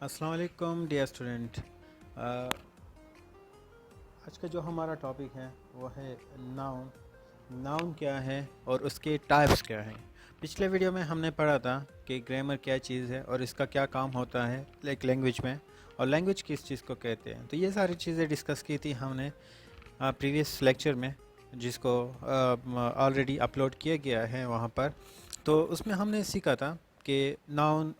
अस्सलाम वालेकुम dear student. आज का जो हमारा टॉपिक है वो है नाउन। नाउन क्या है और उसके टाइप्स क्या हैं। पिछले वीडियो में हमने पढ़ा था कि ग्रामर क्या चीज़ है और इसका क्या काम होता है एक लैंग्वेज में, और लैंग्वेज किस चीज़ को कहते हैं। तो ये सारी चीज़ें डिस्कस की थी हमने प्रीवियस लेक्चर में, जिसको ऑलरेडी अपलोड किया गया है वहाँ पर। तो उसमें हमने सीखा था कि नाउन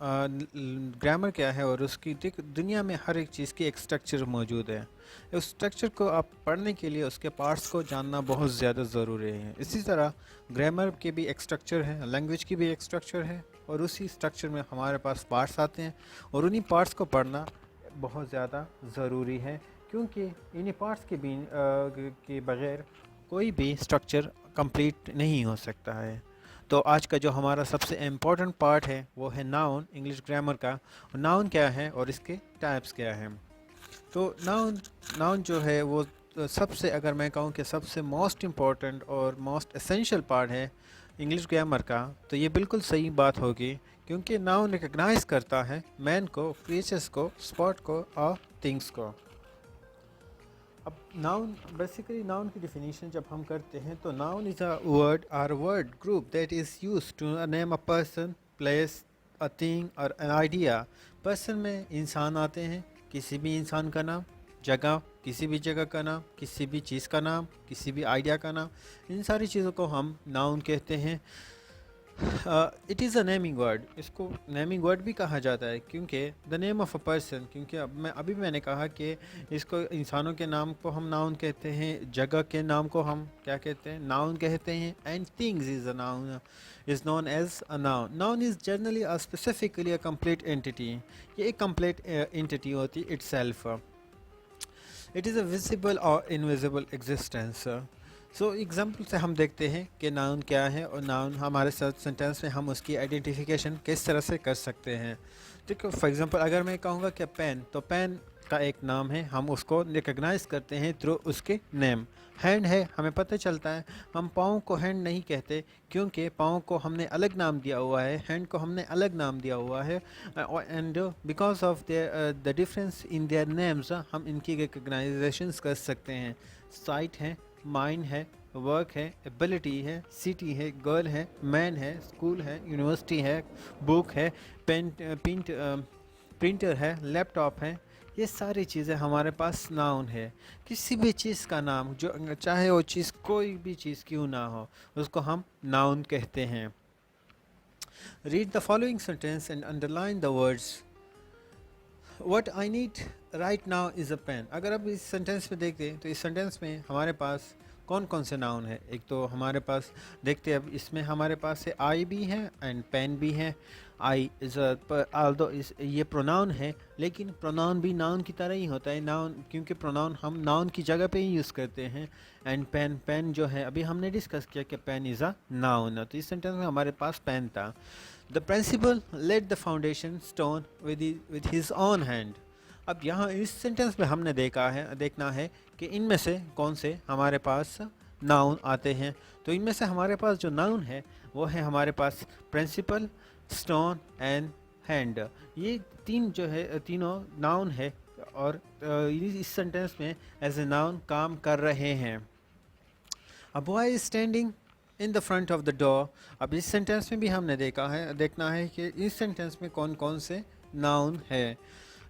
ग्रामर क्या है और उसकी दुनिया में हर एक चीज़ की एक स्ट्रक्चर मौजूद है। उस स्ट्रक्चर को आप पढ़ने के लिए उसके पार्ट्स को जानना बहुत ज़्यादा ज़रूरी है। इसी तरह ग्रामर के भी एक स्ट्रक्चर है, लैंग्वेज की भी एक स्ट्रक्चर है, और उसी स्ट्रक्चर में हमारे पास पार्ट्स आते हैं और उन्हीं पार्ट्स को पढ़ना बहुत ज़्यादा ज़रूरी है, क्योंकि इन्हीं पार्ट्स के बगैर कोई भी स्ट्रक्चर कंप्लीट नहीं हो सकता है। तो आज का जो हमारा सबसे इम्पोर्टेंट पार्ट है वो है नाउन, इंग्लिश ग्रामर का। नाउन क्या है और इसके टाइप्स क्या हैं। तो नाउन नाउन जो है वो सबसे, अगर मैं कहूँ कि सबसे मोस्ट इम्पॉर्टेंट और मोस्ट एसेंशियल पार्ट है इंग्लिश ग्रामर का, तो ये बिल्कुल सही बात होगी, क्योंकि नाउन रिकग्नाइज करता है मैन को, प्लेसेस को, स्पॉट को और थिंग्स को। अब नाउन, बेसिकली नाउन की डिफिनीशन जब हम करते हैं तो noun is a word or word group that is use to name a person, place, a thing और एन आइडिया। पर्सन में इंसान आते हैं, किसी भी इंसान का नाम, जगह, किसी भी जगह का नाम, किसी भी चीज़ का नाम, किसी भी आइडिया का नाम, इन सारी चीज़ों को हम नाउन कहते हैं। It is a naming word, इसको नेमिंग वर्ड भी कहा जाता है, क्योंकि the name of a person, क्योंकि अब मैंने कहा कि इसको, इंसानों के नाम को हम नाउन कहते हैं, जगह के नाम को हम क्या कहते हैं, नाउन कहते हैं, and things is a noun, is known as a noun. Noun is generally a specifically a complete entity. ये एक कंप्लीट एंटिटी होती है itself. It is a visible और इनविजिबल एग्जिस्टेंस। सो एग्जाम्पल से हम देखते हैं कि नाउन क्या है और नाउन हमारे साथ सेंटेंस में हम उसकी आइडेंटिफिकेशन किस तरह से कर सकते हैं। ठीक है, फॉर एग्जांपल अगर मैं कहूँगा कि पेन, तो पेन का एक नाम है, हम उसको रिकग्नाइज करते हैं थ्रू उसके नेम। हैंड है, हमें पता चलता है, हम पाँव को हैंड नहीं कहते, क्योंकि पाँव को हमने अलग नाम दिया हुआ है, हैंड को हमने अलग नाम दिया हुआ है, and because of the difference in their names हम इनकी रिकग्नाइजेशंस कर सकते हैं। साइट है, माइंड है, वर्क है, एबिलिटी है, सिटी है, गर्ल है, मैन है, स्कूल है, यूनिवर्सिटी है, बुक है, प्रिंटर है, लैपटॉप है। ये सारी चीज़ें हमारे पास नाउन है। किसी भी चीज़ का नाम, जो चाहे वो चीज़ कोई भी चीज़ क्यों ना हो, उसको हम नाउन कहते हैं। Read the following sentence and underline the words. What I need right now is a pen. अगर आप इस सेंटेंस में देखते तो इस सेंटेंस में हमारे पास कौन कौन से नाउन है। एक तो हमारे पास देखते हैं, अब इसमें हमारे पास है आई भी है एंड पेन भी है। आई इज़ आल्दो इस ये प्रोनाउन है, लेकिन प्रोनाउन भी नाउन की तरह ही होता है। नाउन, क्योंकि प्रोनाउन हम नाउन की जगह पे ही यूज़ करते हैं। एंड पेन, पेन जो है अभी हमने डिस्कस किया कि पेन इज़ अ नाउन, तो इस सेंटेंस में हमारे पास पेन था। The principal laid the foundation stone with his own hand. अब यहाँ इस सेंटेंस में हमने देखना है कि इनमें से कौन से हमारे पास नाउन आते हैं। तो इनमें से हमारे पास जो नाउन है वो है हमारे पास प्रिंसिपल, स्टोन एंड हैंड। ये तीन जो है, तीनों नाउन है, और इस सेंटेंस में एज ए नाउन काम कर रहे हैं। A boy is standing in the front of the door. अब इस सेंटेंस में भी हमने देखना है कि इस सेंटेंस में कौन कौन से नाउन है।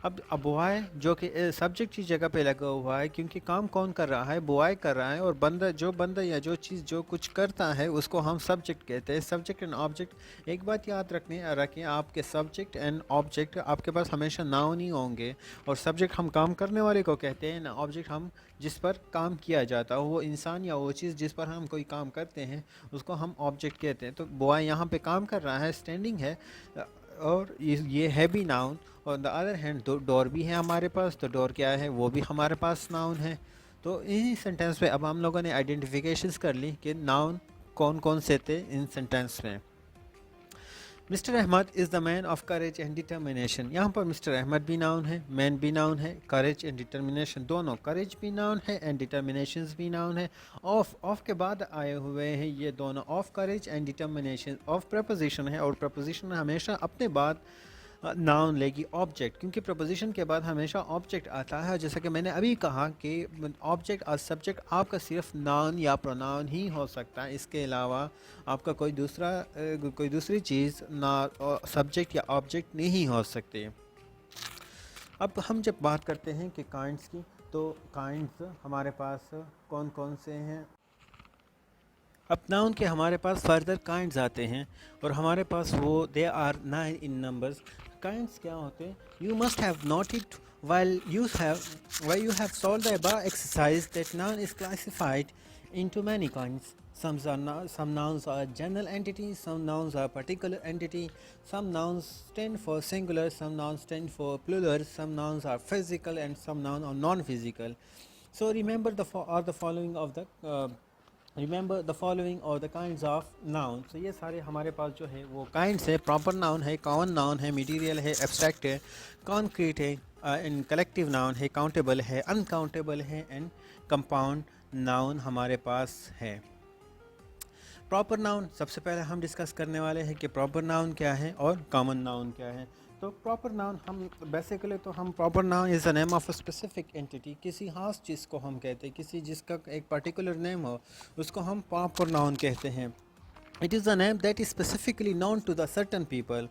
अब बॉय जो कि सब्जेक्ट की जगह पे लगा हुआ है, क्योंकि काम कौन कर रहा है, बॉय कर रहा है, और बंदा या जो चीज़ जो कुछ करता है उसको हम सब्जेक्ट कहते हैं। सब्जेक्ट एंड ऑब्जेक्ट, एक बात याद रखें, आपके सब्जेक्ट एंड ऑब्जेक्ट आपके पास हमेशा नाउन ही होंगे। और सब्जेक्ट हम काम करने वाले को कहते हैं ना, ऑब्जेक्ट हम जिस पर काम किया जाता है, वो इंसान या वो चीज़ जिस पर हम कोई काम करते हैं उसको हम ऑब्जेक्ट कहते हैं। तो बॉय यहाँ पे काम कर रहा है, स्टैंडिंग है, और ये है भी नाउन। और द अदर हैंड डोर भी है हमारे पास, तो डोर क्या है, वो भी हमारे पास नाउन है। तो इन्हीं सेंटेंस पे अब हम लोगों ने आइडेंटिफिकेशंस कर ली कि नाउन कौन कौन से थे इन सेंटेंस में। Mister Ahmed is the man of courage and determination. यहाँ पर मिस्टर अहमद भी नाउन है, मैन भी नाउन है, करेज एंड डिटर्मिनेशन दोनों, करेज भी नाउन है एंड डिटर्मिनेशन भी नाउन है। ऑफ के बाद आए हुए हैं ये दोनों, of courage and determination. Of preposition है, और प्रपोजिशन हमेशा अपने बाद नाउन लेगी ऑब्जेक्ट, क्योंकि प्रपोजिशन के बाद हमेशा ऑब्जेक्ट आता है। जैसा कि मैंने अभी कहा कि ऑब्जेक्ट और सब्जेक्ट आपका सिर्फ नाउन या प्रोनाउन ही हो सकता है, इसके अलावा आपका कोई दूसरी चीज़ ना सब्जेक्ट या ऑब्जेक्ट नहीं हो सकती। अब हम जब बात करते हैं कि काइंड्स की, तो काइंड्स हमारे पास कौन कौन से हैं। अब नाउन के हमारे पास फर्दर काइंड्स आते हैं और हमारे पास वो they are 9 in numbers. Kinds क्या होते हैं? You must have noted while you have solved the above exercise that noun is classified into many kinds. Some nouns are general entities, some nouns are particular entity, some nouns stand for singular, some nouns stand for plural, some nouns are physical and some nouns are non-physical. So remember the following of the remember the following और the kinds of noun. तो ये सारे हमारे पास जो है वो kinds है। Proper noun है, कॉमन नाउन है, मटेरियल है, एब्स्ट्रैक्ट है, कॉन्क्रीट है, एंड कलेक्टिव नाउन है, काउंटेबल है, अनकाउंटेबल है, एंड कंपाउंड नाउन हमारे पास है। प्रॉपर नाउन सबसे पहले हम डिस्कस करने वाले हैं कि प्रॉपर नाउन क्या है और कॉमन नाउन क्या है। तो प्रॉपर नाउन हम basically proper noun is the name of a specific entity. किसी खास चीज़ को हम कहते हैं, किसी जिसका एक पर्टिकुलर नेम हो उसको हम प्रॉपर नाउन कहते हैं। It is the name that is specifically known to the certain people.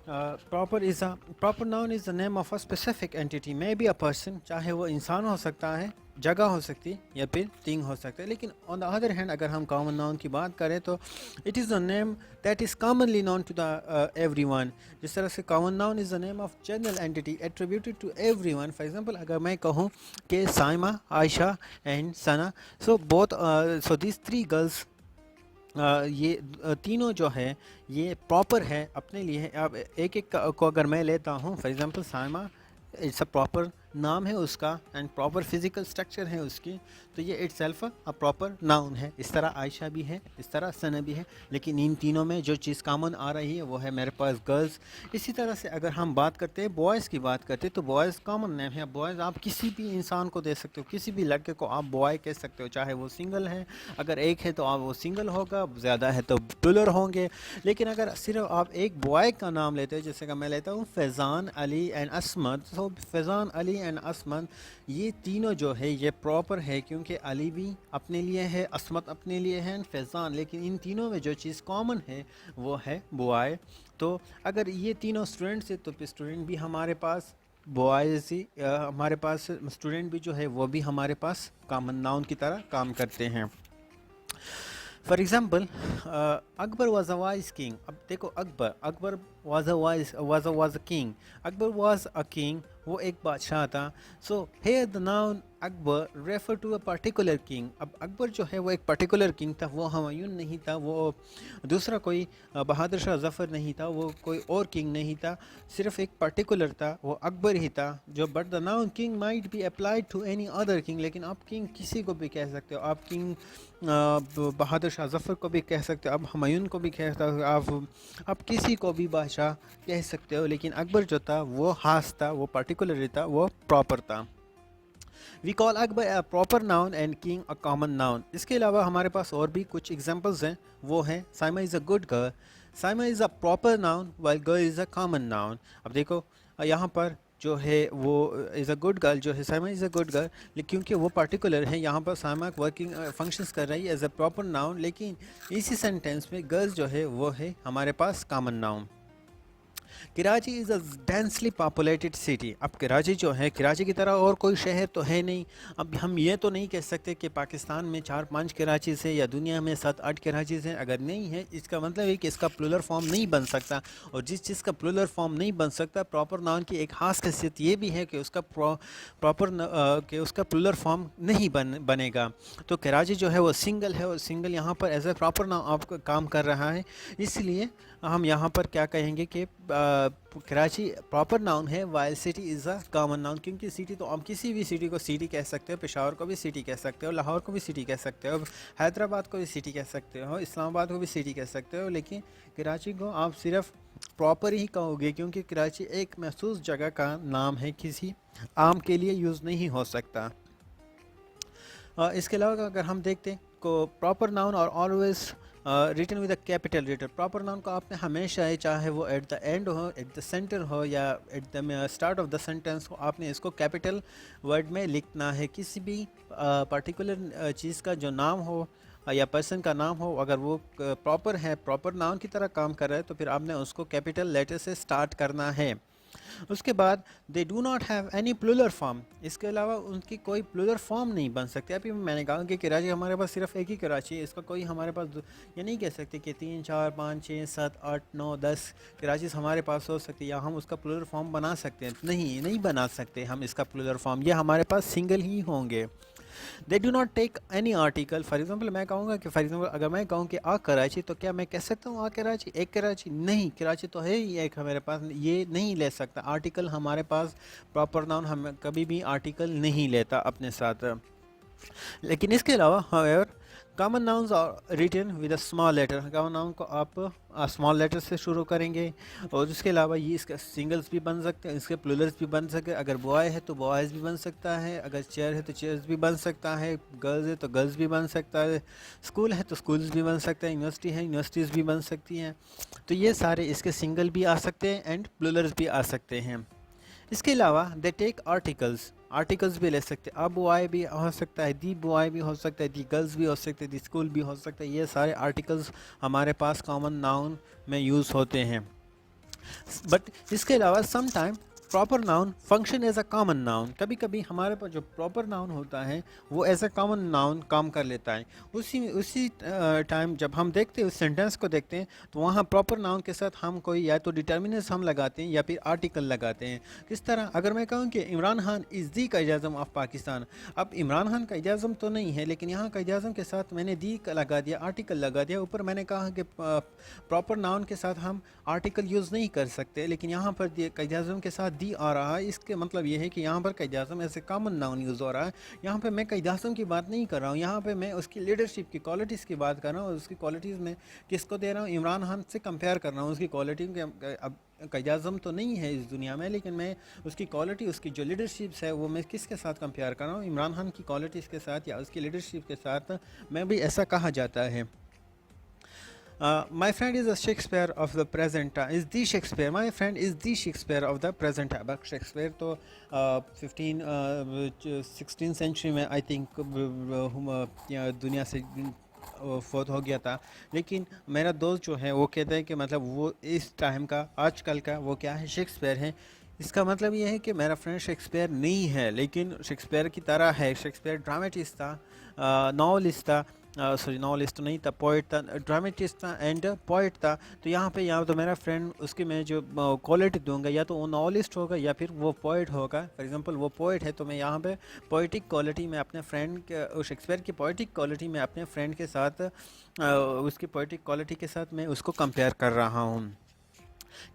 Proper noun is the name of a specific entity, may be a person, चाहे वो इंसान हो सकता है, जगह हो सकती है, या फिर थिंग हो सकता है। लेकिन ऑन द अदर हैंड अगर हम कॉमन नाउन की बात करें तो it is the name that is commonly known to the everyone. जिस तरह से common noun is the name of general entity attributed to everyone. For example अगर मैं कहूँ कि Saima, Ayesha and Sana, so these three girls, ये तीनों जो है ये प्रॉपर है अपने लिए। अब एक एक को अगर मैं लेता हूँ, for example Saima it's a proper नाम है उसका एंड प्रॉपर फिजिकल स्ट्रक्चर है उसकी, तो ये इट्सेल्फ अ प्रॉपर नाउन है। इस तरह आयशा भी है, इस तरह सना भी है, लेकिन इन तीनों में जो चीज़ कॉमन आ रही है वो है मेरे पास गर्ल्स। इसी तरह से अगर हम बात करते हैं बॉयज़ की बात करते हैं तो बॉयज़ कॉमन नेम है। बॉयज़ आप किसी भी इंसान को दे सकते हो, किसी भी लड़के को आप बॉय कह सकते हो, चाहे वो सिंगल है। अगर एक है तो आप वो सिंगल होगा, ज़्यादा है तो प्लूरल होंगे। लेकिन अगर सिर्फ आप एक बॉय का नाम लेते हो, जैसे कि मैं लेता हूँ फैज़ान, अली एंड असमत, तो फैज़ान, अली एंड असमत ये तीनों जो है ये प्रॉपर है, क्योंकि अली भी अपने लिए है, असमत अपने लिए है, फैज़ान। लेकिन इन तीनों में जो चीज़ कॉमन है वो है बॉय। तो अगर ये तीनों स्टूडेंट्स है तो स्टूडेंट भी हमारे पास बॉयज़ ही, हमारे पास स्टूडेंट भी जो है वो भी हमारे पास कॉमन नाउन की तरह काम करते हैं। For example Akbar was a wise king. अब देखो Akbar was a king. Akbar was a king, वो एक बादशाह था। So here the noun Akbar refer to a particular king. अब अकबर जो है वो एक पर्टिकुलर किंग था, वो हुमायूं नहीं था, वो दूसरा कोई बहादुर शाह जफ़र नहीं था, वो कोई और किंग नहीं था, सिर्फ एक पर्टिकुलर था, वो अकबर ही था। जो but the noun king might be applied to any other king. लेकिन आप किंग किसी को भी कह सकते हो, आप किंग बहादुर शाह जफ़र को भी कह सकते हो, आप हुमायूं को भी कह सकते हो, आप किसी को भी बादशाह कह सकते हो। लेकिन अकबर जो था वो खास था, वो पर्टिकुलर था, वो प्रॉपर था। We call Akbar a proper noun and king a common noun. इसके अलावा हमारे पास और भी कुछ एग्जांपल्स हैं, वो हैं Saima is a good girl. Saima is a proper noun while girl is a common noun. अब देखो यहाँ पर जो है वो इज़ अ गुड गर्ल, जो है Saima is a good girl, क्योंकि वो पर्टिकुलर है। यहाँ पर साइमा वर्किंग फंक्शंस कर रही है एज अ प्रॉपर नाउन, लेकिन इसी सेंटेंस में गर्ल्स जो है वो है हमारे पास common noun. Karachi is a densely populated city. अब कराची जो है, कराची की तरह और कोई शहर तो है नहीं। अब हम ये तो नहीं कह सकते कि पाकिस्तान में 4-5 कराची से या दुनिया में 7-8 कराची से। अगर नहीं है इसका मतलब है कि इसका प्लूरल फॉर्म नहीं बन सकता, और जिस चीज़ का प्लूरल फॉर्म नहीं बन सकता, प्रॉपर नाउन की एक खास खासियत ये भी है कि उसका उसका प्लूरल फॉर्म नहीं बनेगा। तो कराची जो है वो सिंगल है, और सिंगल यहाँ पर एज ए प्रॉपर नाउन आपका काम कर रहा है। इसलिए हम यहाँ पर क्या कहेंगे कि कराची प्रॉपर नाउन है, while city is a common noun. क्योंकि सिटी तो आप किसी भी सिटी को सिटी कह सकते हो, पेशावर को भी सिटी कह सकते हो, लाहौर को भी सिटी कह सकते हो, हैदराबाद को भी सिटी कह सकते हो, इस्लामाबाद को भी सिटी कह सकते हो। लेकिन कराची को आप सिर्फ प्रॉपर ही कहोगे, क्योंकि कराची एक महसूस जगह का नाम है, किसी आम के लिए यूज़ नहीं हो सकता। इसके अलावा अगर हम देखते हैं को प्रॉपर नाउन और always written with a capital letter. Proper noun को आपने हमेशा ही, चाहे वो एट द एंड हो, एट द सेंटर हो या at the start of the sentence हो, आपने इसको कैपिटल वर्ड में लिखना है। किसी भी पर्टिकुलर चीज़ का जो नाम हो या पर्सन का नाम हो, अगर वो प्रॉपर है, प्रॉपर नाउन की तरह काम कर रहा है, तो फिर आपने उसको कैपिटल लेटर से स्टार्ट करना है। उसके बाद they do not have any plural form, इसके अलावा उनकी कोई प्लूरल फॉर्म नहीं बन सकती। अभी मैंने कहा कि कराची हमारे पास सिर्फ एक ही कराची है, इसका कोई हमारे पास ये नहीं कह सकते कि 3 4 5 6 7 8 9 10 कराचीज़ हमारे पास हो सकती है या हम उसका प्लूरल फॉर्म बना सकते हैं। नहीं बना सकते हम इसका प्लूरल फॉर्म, ये हमारे पास सिंगल ही होंगे। They do not take any article. For example मैं कहूँगा कि फॉर एग्जाम्पल अगर मैं कहूँ कि आ कराची, तो क्या मैं कह सकता हूँ आ कराची, एक कराची? नहीं, कराची तो है ही एक हमारे पास, ये नहीं ले सकता आर्टिकल हमारे पास। प्रॉपर नाउन हम कभी भी आर्टिकल नहीं लेता अपने साथ। लेकिन इसके अलावा however common nouns are written with a small letter. Common noun को आप स्मॉल लेटर से शुरू करेंगे, और इसके अलावा ये इसका सिंगल्स भी बन सकते हैं, इसके प्लूरल्स भी बन सकते हैं। अगर बॉय है तो बॉयज़ भी बन सकता है, अगर चेयर है तो चेयर्स भी बन सकता है, गर्ल्स है तो गर्ल्स भी बन सकता है, स्कूल है तो स्कूल्स भी बन सकते हैं, यूनिवर्सिटी है यूनिवर्सिटीज़ भी बन सकती हैं। तो ये सारे इसके सिंगल भी आ सकते हैं एंड प्लूरल्स भी आ सकते हैं। इसके अलावा दे टेक आर्टिकल्स भी ले सकते हैं। अब बॉय भी हो सकता है, दी बॉय भी हो सकता है, दी गर्ल्स भी हो सकते हैं, दी स्कूल भी हो सकता है। ये सारे आर्टिकल्स हमारे पास कॉमन नाउन में यूज़ होते हैं। बट इसके अलावा some time proper noun function as a common noun. कभी कभी हमारे पास जो प्रॉपर नाउन होता है वो एज अ कॉमन नाउन काम कर लेता है। उसी टाइम जब हम देखते हैं, उस सेंटेंस को देखते हैं, तो वहाँ प्रॉपर नाउन के साथ हम कोई या तो डिटर्मिनेंट्स हम लगाते हैं या फिर आर्टिकल लगाते हैं। किस तरह? अगर मैं कहूँ कि Imran Khan is the Quaid Azam of Pakistan, अब इमरान खान कायद आज़म तो नहीं है, लेकिन यहाँ कायद आज़म के साथ मैंने दी लगा दिया, आर्टिकल लगा दिया। ऊपर मैंने कहा कि प्रॉपर नाउन के साथ हम आर्टिकल यूज़ नहीं कर सकते, लेकिन यहाँ पर कायद आज़म के साथ दी आ रहा है। इसके मतलब ये है कि यहाँ पर कायद आज़म ऐसे कॉमन नाउन यूज़ हो रहा है। यहाँ पे मैं कायद आज़म की बात नहीं कर रहा हूँ, यहाँ पे मैं उसकी लीडरशिप की क्वालिटीज़ की बात कर रहा हूँ। उसकी क्वालिटीज़ में किसको दे रहा हूँ? इमरान खान से कंपेयर कर रहा हूँ उसकी क्वालिटी के। अब कायद आज़म तो नहीं है इस दुनिया में, लेकिन मैं उसकी क्वालिटी, उसकी जो लीडरशिप्स है, वो मैं किसके साथ कंपेयर कर रहा हूँ? इमरान खान की क्वालिटीज़ के साथ या उसकी लीडरशिप के साथ। मैं भी ऐसा कहा जाता है। My friend is a Shakespeare of the present time. Is the Shakespeare? My friend is the Shakespeare of the present time. अब शेक्सपियर तो 16 सेंचुरी में आई थिंक दुनिया से फोत हो गया था। लेकिन मेरा दोस्त जो है वो कहता है कि मतलब वो इस टाइम का, आजकल का वो क्या है? शेक्सपियर है। इसका मतलब ये है कि मेरा फ्रेंड शेक्सपियर नहीं है, लेकिन शेक्सपियर की तरह है। शेक्सपियर ड्रामेटिस्ट था, नॉवलिस्ट था, सॉरी नॉवलिस्ट नहीं था, पोइट था, ड्रामेटिस्ट था एंड पोइट था। तो यहाँ तो मेरा फ्रेंड, उसकी मैं जो क्वालिटी दूंगा, या तो वो नॉवलिस्ट होगा या फिर वो पोइट होगा। फॉर एग्जांपल वो पोइट है, तो मैं यहाँ पे पोइटिक क्वालिटी में अपने फ्रेंड के, शेक्सपियर की पोइटिक क्वालिटी में अपने फ्रेंड के साथ, उसकी पोइटिक क्वालिटी के साथ मैं उसको कंपेयर कर रहा हूँ।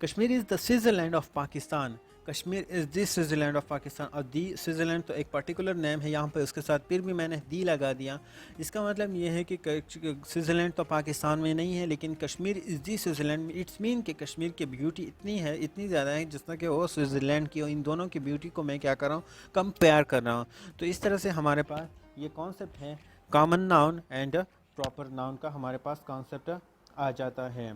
Kashmir is the Switzerland of Pakistan. Kashmir is the Switzerland of Pakistan. और दी स्विट्ज़रलैंड तो एक पर्टिकुलर नेम है, यहाँ पे उसके साथ फिर भी मैंने दी लगा दिया। इसका मतलब ये है कि स्विट्ज़रलैंड तो पाकिस्तान में नहीं है, लेकिन Kashmir is the Switzerland. It's mean कि कश्मीर की ब्यूटी इतनी है, इतनी ज़्यादा है, जिस तरह कि वो स्विट्ज़रलैंड की, और इन दोनों की ब्यूटी को मैं क्या कर रहा हूँ? कंपेयर कर रहा हूँ। तो इस तरह से हमारे पास ये कॉन्सेप्ट है common noun and proper noun का, हमारे पास कॉन्सेप्ट आ जाता है।